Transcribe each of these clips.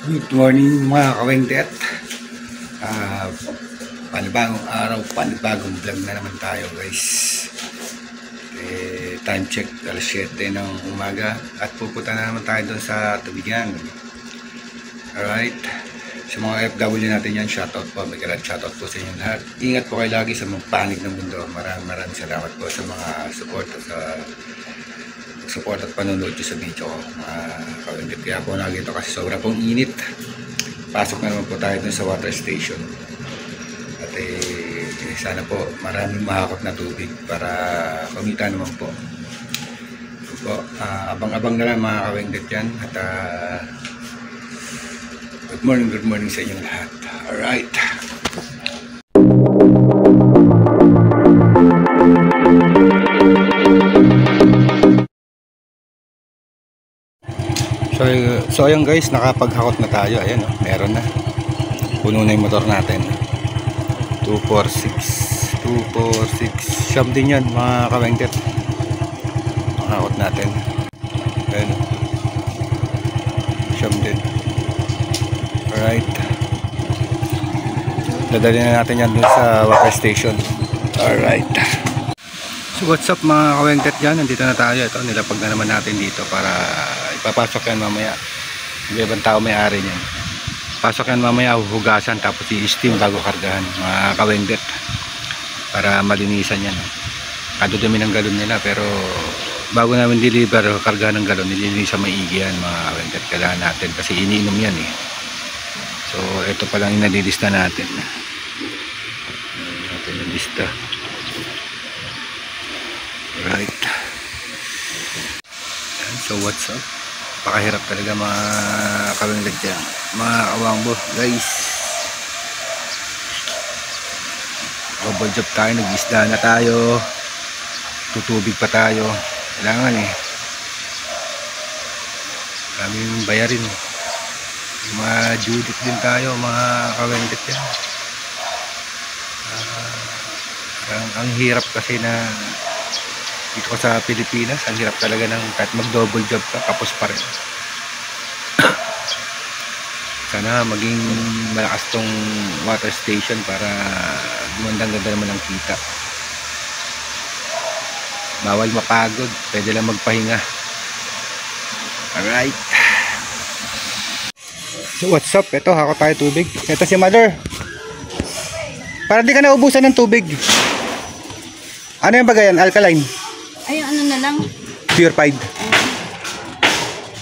Good morning mga kawengdet. uh, Panibagong araw, panibagong vlog na naman tayo guys. Time check alas 7 ng umaga at pupunta na naman tayo doon sa Tubigan. Alright, sa mga FW natin yan, shoutout po, may galang shoutout po sa inyo lahat. Ingat po kayo lagi sa mga panig ng mundo. Maraming salamat po sa mga support at panonood sa video ko mga kawengdet. Kaya po nakita kasi sobra pong init. Pasok na naman po tayo dun sa water station at sana po maraming mahakot na tubig para kumita naman po. So, abang-abang na lang mga kawengdet yan at good morning sa inyong lahat. Alright, so ayun guys, nakapaghakot na tayo. Ayan, oh, meron na, puno na yung motor natin. 246 siyam din yan mga kawengdet, hakot natin. Ayan, siyam din. Alright, dadali na natin yan dun sa water station. Alright, so what's up mga kawengdet dyan, nandito na tayo. Ito, nilapag na naman natin dito para ipapasok yan mamaya. May ibang tao may-ari niyan. Pasok yan mamaya, hugasan tapos i-steam bago kargahan mga kawengdet para malinisan yan. Kadudumi ng galon nila, pero bago namin deliver kargahan ng galon, nilinisan maigi yan mga kawengdet. Kailangan natin kasi iniinom yan eh. So ito pa lang yung nalilista natin. Natin yung lista. Right. So what's up? Pakahirap talaga mga kawengdet dyan, mga kawangbo guys. Double job tayo, nag-isda na tayo, tutubig pa tayo. Kailangan eh, kaming bayarin. Mga judit din tayo mga kawengdet dyan. Ang hirap kasi na dito ko sa Pilipinas, ang hirap talaga ng kahit mag double job ka, kapos pa rin. Sana maging malakas tong water station para gumandang-ganda naman ang kita. Bawal mapagod, pwede lang magpahinga. Alright, so what's up? Ito, hako tayo tubig. Ito si mother, para di ka naubusan ng tubig. Ano yung bagayan? Alkaline? Ay, ano na lang? Purified.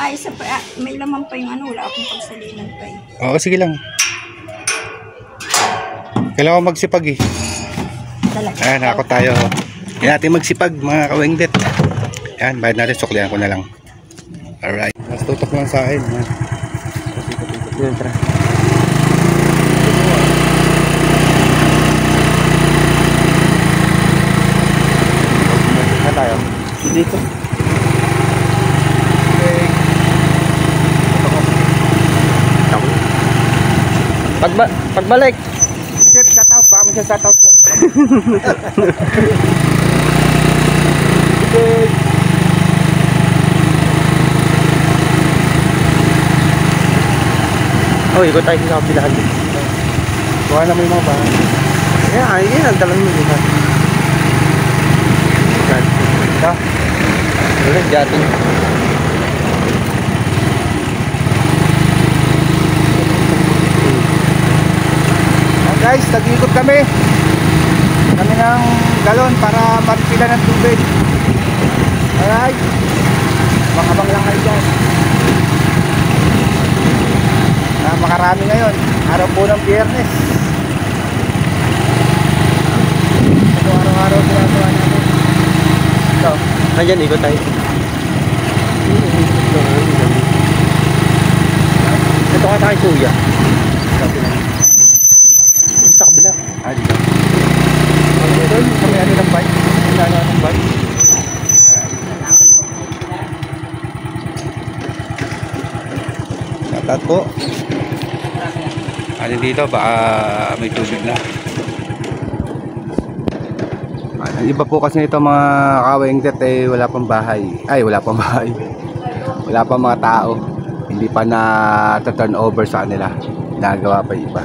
Ay, isa pa. May laman pa yung ano. Wala akong pagsalinan pa eh. Oo, sige lang. Kailangan ko magsipag eh. Talaga. Ayan, ako tayo. Yan natin magsipag mga kawengdet. Ayan, bayad natin. Suklihan ko na lang. Alright. Mas tutok lang sa akin. Yan, tara. Tayo dito. Pagbalik. Chef, shout out. Baka mo siya shout out. Oh, ikot tayo sa kapilahan. Kuha naman yung mga bahan. Ayan, ang dalang mo dito. Ito. Ulit, jating. Guys, nag-iikot kami ng galon para maripila ng tubig. Alright, abang-abang lang kayo dyan. Makarami ngayon, araw po ng Biyernes. Ito araw-araw ginagawa natin. Ito, nandyan, ikot tayo. Ito ka tayo kuya. Sa kabila. Dito. Doon, kami ano ng bike. Ano ng bike. Shoutout po. Ano dito, baka may tubig na. Ang iba po kasi nito mga kawengdet wala pang bahay. Ay, wala pang bahay. Wala pang mga tao. Hindi pa na turn over sa kanila. Nagawa pa yung iba.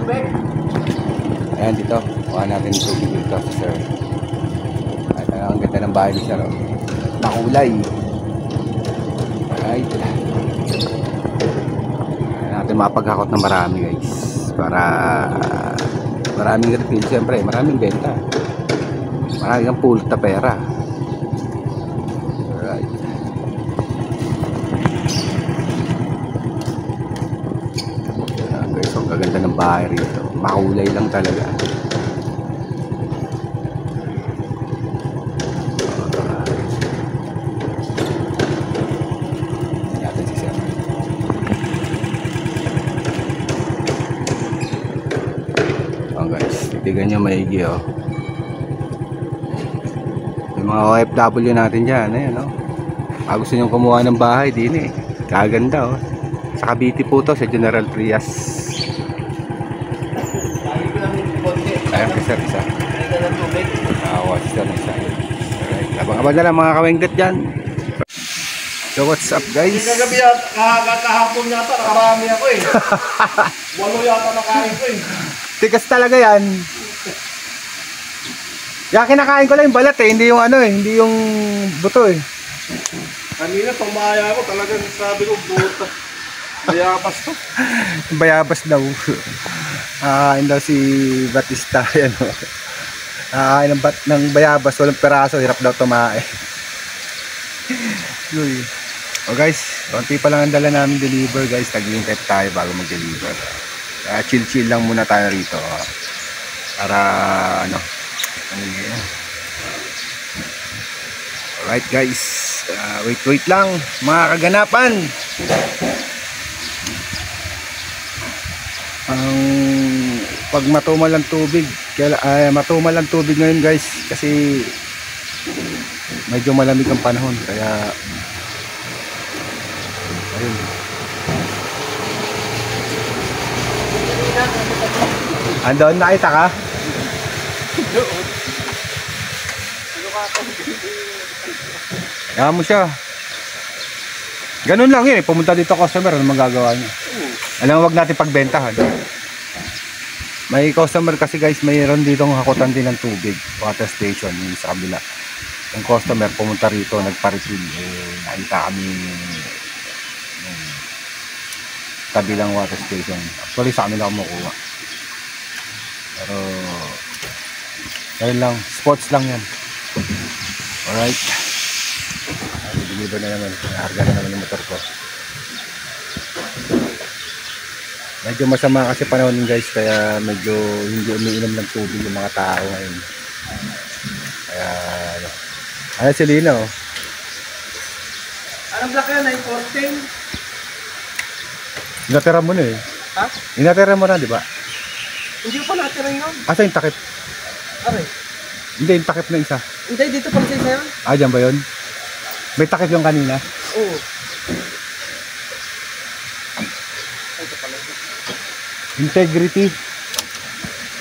Ayan dito. Kuha natin yung tubig dito, sir. At ang ganda ng bahay ni sir. Oh. Makulay. Alright. Ayan natin mapaghakot ng marami guys. Para maraming refill. Siyempre, maraming benta. Maraming ang pool na pera. Alright. Ayan guys, ang gaganda ng bahay rito. Makulay lang talaga. Natin si sir. Oh guys, titigan nyo maigi oh. Yung mga OFW natin dyan, ayan oh. Gusto nyo kumuha ng bahay din eh. Kaganda oh. Sa Cavite po to, sa General Trias. Ayan, isa. Watch doon isa. Alright, abang-abang na lang mga kawenggat dyan. So what's up guys? Kagabi at kahapon yata nakarami ako eh. 8 yata nakain ko eh. Tigas talaga yan. Kaya kinakain ko lang yung balat eh, hindi yung ano eh, hindi yung buto eh. Kanina tumaya ako talagang sabi ko buta. Bayabas to. Bayabas daw. Kakain daw si Batista. Yan o. Kakain ng bayabas, walang peraso, hirap daw tumae. O guys, konti pa lang ang dala namin deliver guys. Tag-iintay tayo bago mag-deliver. Chill lang muna tayo rito. Para ano. Alright guys. Wait lang. Mga kaganapan. Ang pag matumal ang tubig, matumal ang tubig ngayon guys kasi medyo malamig ang panahon kaya ayun. Andon, nakita ka? Kaya mo siya. Ganun lang yun eh. Pumunta dito customer, ano magagawa niya? Alam mo, wag natin pagbentahan. May customer kasi guys, mayroon dito ng hakutan din ng tubig. Water station, yung sa kabila. Yung customer pumunta rito, nagpa-refill. Nakita kami yung kabilang water station. Actually sa kanila kumukuha. Pero ayun lang, sports lang yan. Alright. Deliver na naman. Naharga na naman yung motor ko. Medyo masama kasi panahon guys, kaya medyo hindi umiinom ng tubig yung mga tao ngayon. Kaya ano si Lina oh. Anong black yan? 914? Inatera mo na eh. Ha? Inatera mo na, di ba? Hindi ko pa natira yun. Asa yung takip? Aray. Hindi, yung takip na isa. Hindi, dito pala sa isa yan. Dyan ba yun? May takip yung kanina? Oo. Integrity.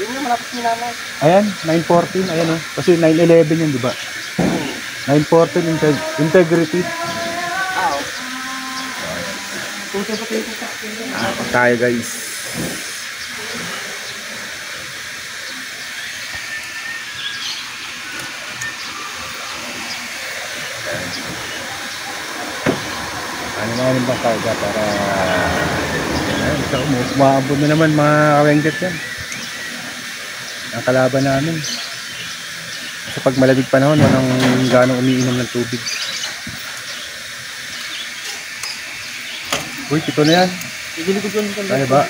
Yun na malapit ni nanay. Ayan, 914. Ayan oh. Kasi 911 yun, di ba? 914 integrity. Oo. Puto pa kayo sa akin. Tayo guys. Ano na rin ba tayo para umaabot na naman mga kawengget yan. Ang kalaban namin. Kasi pag malamig panahon, walang ganong umiinom ng tubig. Uy, ito na yan. Bibili ko dyan. Kaya ba?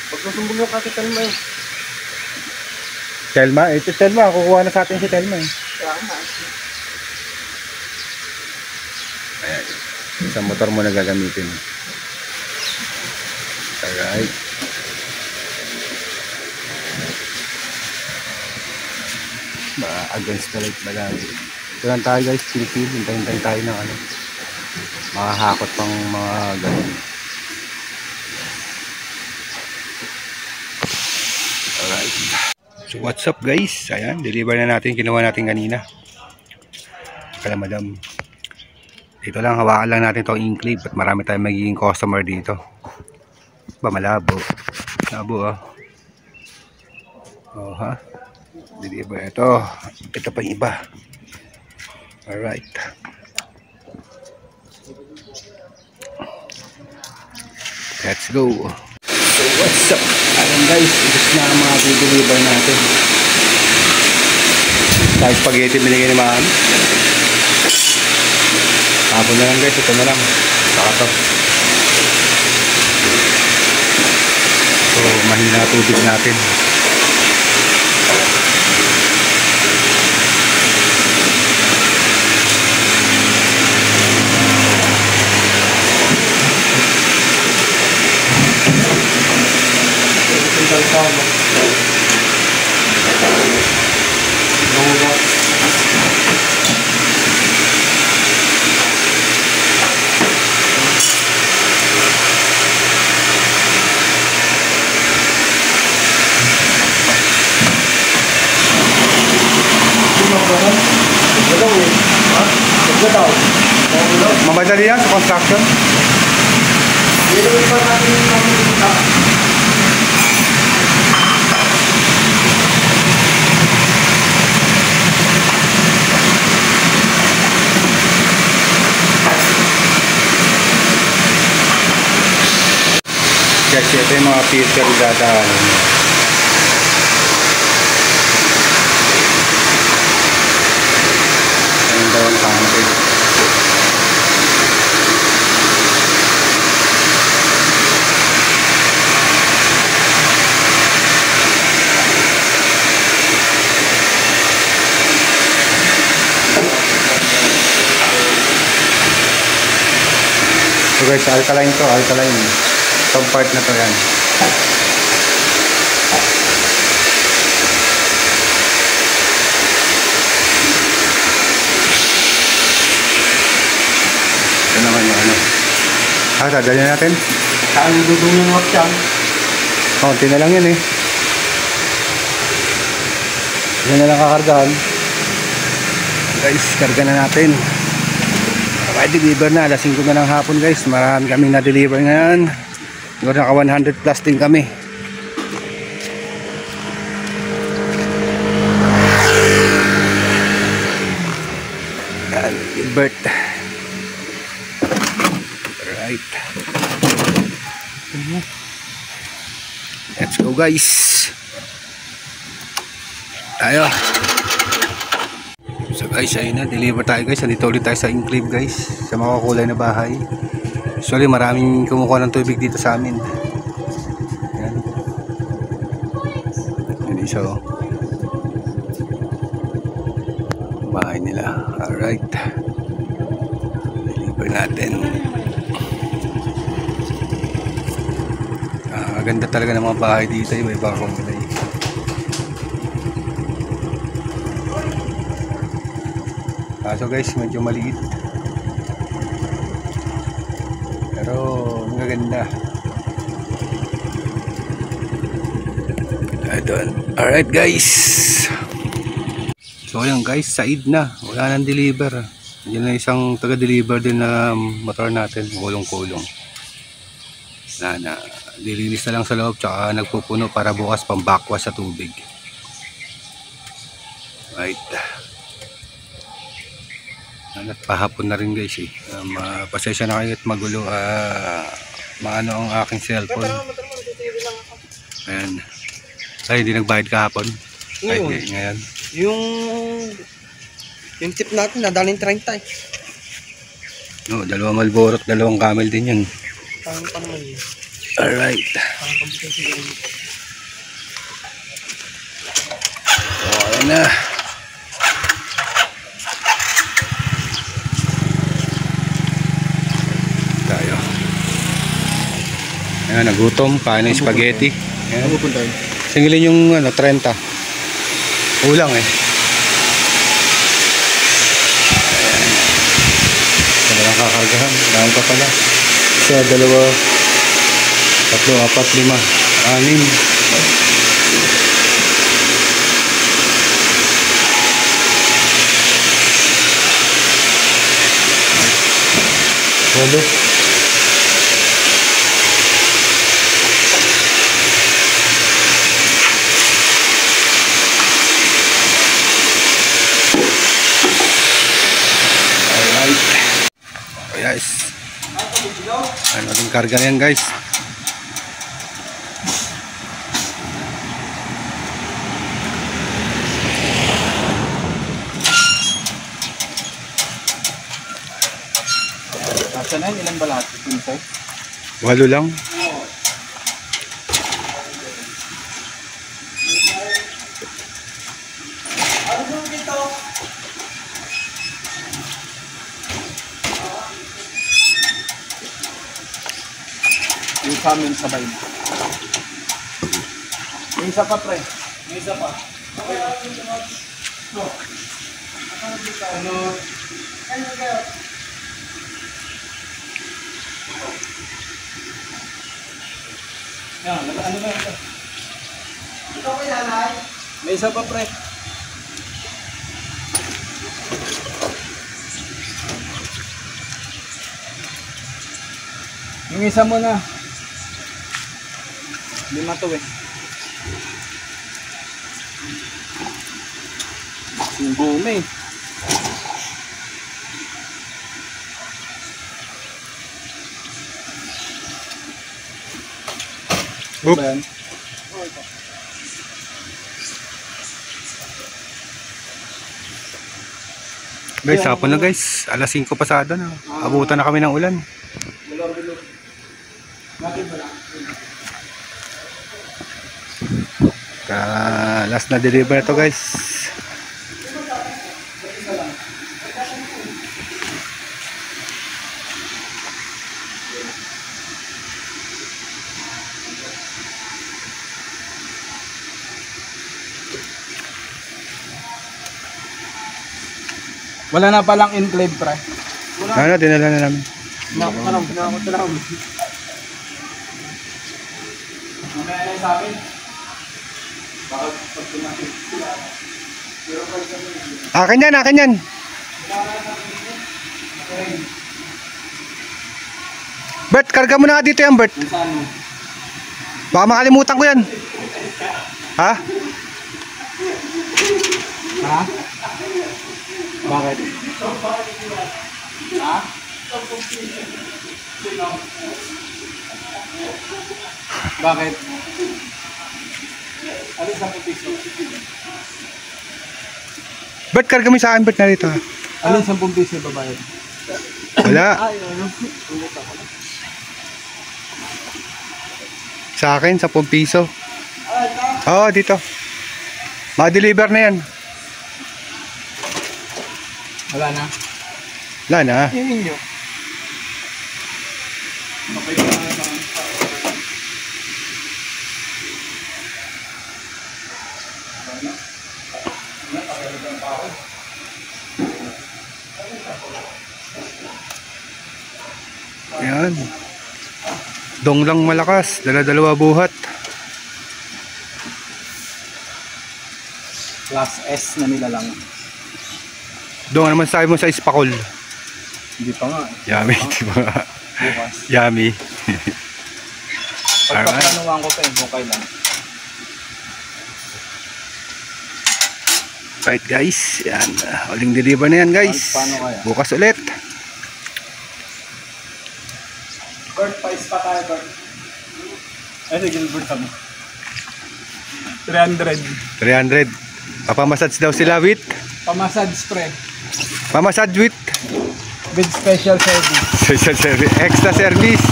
Pag nasumbong yung kasi Telma eh. Telma? Ito Telma. Kukuha na sa atin si Telma eh. Kaya nga. Ayan. Isang motor mo na gagamitin. Alright. Against the light ba lagi. Ito lang tayo guys, chill-chill. Hintayin tayo ng ano. Makahakot pang mga ganun. Alright. So what's up guys? Ayan, deliver na natin. Kinuha natin kanina. Kala madam. Dito lang, hawakan lang natin itong Inclave at marami tayong magiging customer dito. Ba, malabo. Malabo, oh. Oh, ha? Deliver ito. Ito pa yung iba. Alright. Let's go. So, what's up? Ayan guys, ibig na ang mga deliver natin. Dahil spaghetti binigay ni Ma'am. Tapon na lang guys, ito na lang. Saka to. So, mahina tubig natin. Mabadali yan sa construction. Kasi ito yung mga filter dadaanan. Ayun daw ang country. So guys, alkaline to, alkaline. Itong part na to yan. Ito naman yung ano. Dadali natin. Saan dudong yung mga dyan? Konti na lang yan eh. Yan na lang kakargaan. Guys, karga na natin. Okay, deliver na. Alas 5 na ng hapon guys. Marami kaming na-deliver ngayon. Siguro naka 100 plus din kami. Yan, Gilbert. Alright. Let's go guys. Tayo. So guys, ayun na. Deliver tayo guys. Nandito ulit tayo sa Inclave guys. Sa mga kulay na bahay. Actually, maraming kumukuha ng tubig dito sa amin. Yan. Yan isa oh. Bahay nila. Alright. Deliver natin. Ganda talaga ng mga bahay dito. Iba-iba akong kulay. Kaso guys, medyo maliit. Pero maganda. Alright guys. So ayan guys, Said na. Wala nang deliver. Yan na isang taga-deliver din na motor natin. Kulong-kulong. Na dilinis na lang sa loob. Tsaka nagpupuno para bukas pambakwas sa tubig. Right. Pahapon na rin guys eh. Pasensya na kayo at magulo. Maano ang aking cellphone. Ayan. Ay, hindi nagbayad kahapon. Ay, ngayon. Yung tip natin, nadaling 30 eh. No, 2 Marlboro, 2 Camel din yan. Parang pa naman yun. Alright. So, ayan na. Tayo. Ayan, nagutom. Kain ng spaghetti. Ayan. Singilin yung 30. Ulang eh. Ayan. Walang kakargahan. Dahil pa pala. Isa, 2, 3, 4, 5, 6. Walo. Alright. Guys. Ano din karga na yan guys. Saan na ilan ba lahat? 8 lang. Yung sa amin sabay na. May isa pa pre. May isa pa. Ano? Yan, ano ba ito? Ito ko yan ay. May isa pa pre. Yung isa mo na. 5 to eh. Yung gumi. Oop. Ba yan? Guys, hapon na guys. Alas 5 pasado na. Abutan na kami ng ulan. Last na deliver to guys. Wala na palang enclave pre. Ano, dinala na namin. Nakakot na lang. Mamaya na sa amin. Bakit pag tumating sila? Akin yan, akin yan. Bert, karga mo na dito yan, Bert. Saan mo? Baka makalimutan ko yan. Ha? Ha? Bakit? Ha? Bakit? Ano sa piso? Bert, karga mo sa akin, Bert, na dito. Alin 10 piso babayad? Wala. Ay, ano? Ulit ako. Sa akin, 10 piso. Oo, dito. Ma-deliver na yan. Wala na? Wala na. Hingin nyo. Okay na naman. Ayan. Dong lang malakas. Dala-dalawa buhat. Class S na nila lang. Dong naman sabi mo sa ispakol. Hindi pa nga. Yummy, di ba? Bukas. Yummy. Pagpaplanuhan ko pa eh, kung kailan. Right guys, yan. Huling deliver na yan guys. Paano kaya? Bukas ulit. Bert, pa-is pa tayo, Bert. Ay, sige, Gilbert kami. 300. 300. Papamassage daw sila with. Pamassage spray. Pamassage with. With special service. Special service. Extra service.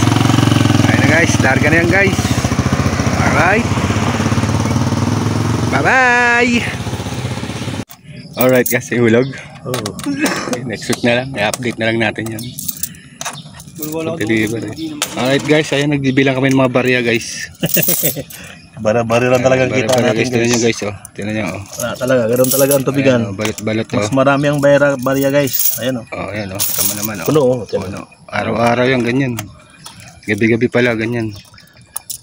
Ayun na guys. Larga na yan guys. Alright. Bye-bye. Alright guys. Ihulog. Okay, next week na lang. I-update na lang natin yan. Deliver. Alright guys. Ayan. Nagbibilang kami ng mga barya guys. Bara-bari lang talaga kita natin guys. Tingnan nyo guys. Oh. Tingnan nyo. Oh. Wala talaga, ganoon talaga ang tubigan. Ayan, oh, balot-balot. Mas Oh. marami ang barya guys. Ayan o. Oh, ayan oh. Tama naman oh. Puno o. Puno. Araw-araw yan ganyan. Gabi-gabi pala ganyan.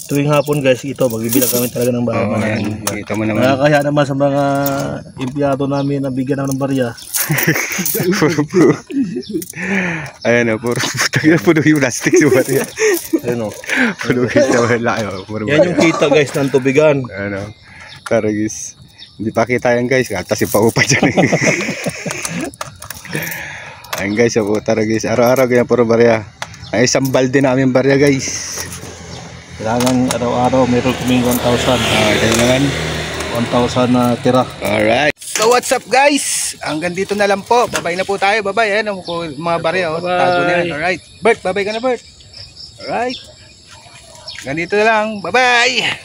tuwing hapon guys, ito magbibilang kami talaga ng baka. Oo, ayan. Kita mo naman. Nakakaya naman sa mga empleyado namin na bigyan ng barya. Ayan o, puno yung plastic sa barya. Ayun o. Puno guys na wala. Yan yung kita guys ng tubigan. Ano, tara guys. Hindi pa kita yan guys. Kasi paupa dyan eh. Ayan guys, tara guys. Araw-araw ganyan puro barya. Ay, isang balde namin barya guys. Kailangan araw-araw meron kaming 1,000. Ito naman. 1,000 na tira. Alright. So what's up guys? Hanggang dito na lang po. Babay na po tayo. Babay. Ayan ang mga barya. Oh. Tago na yan. Alright. Bert, babay ka na Bert. Alright. Hanggang dito na lang. Bye-bye.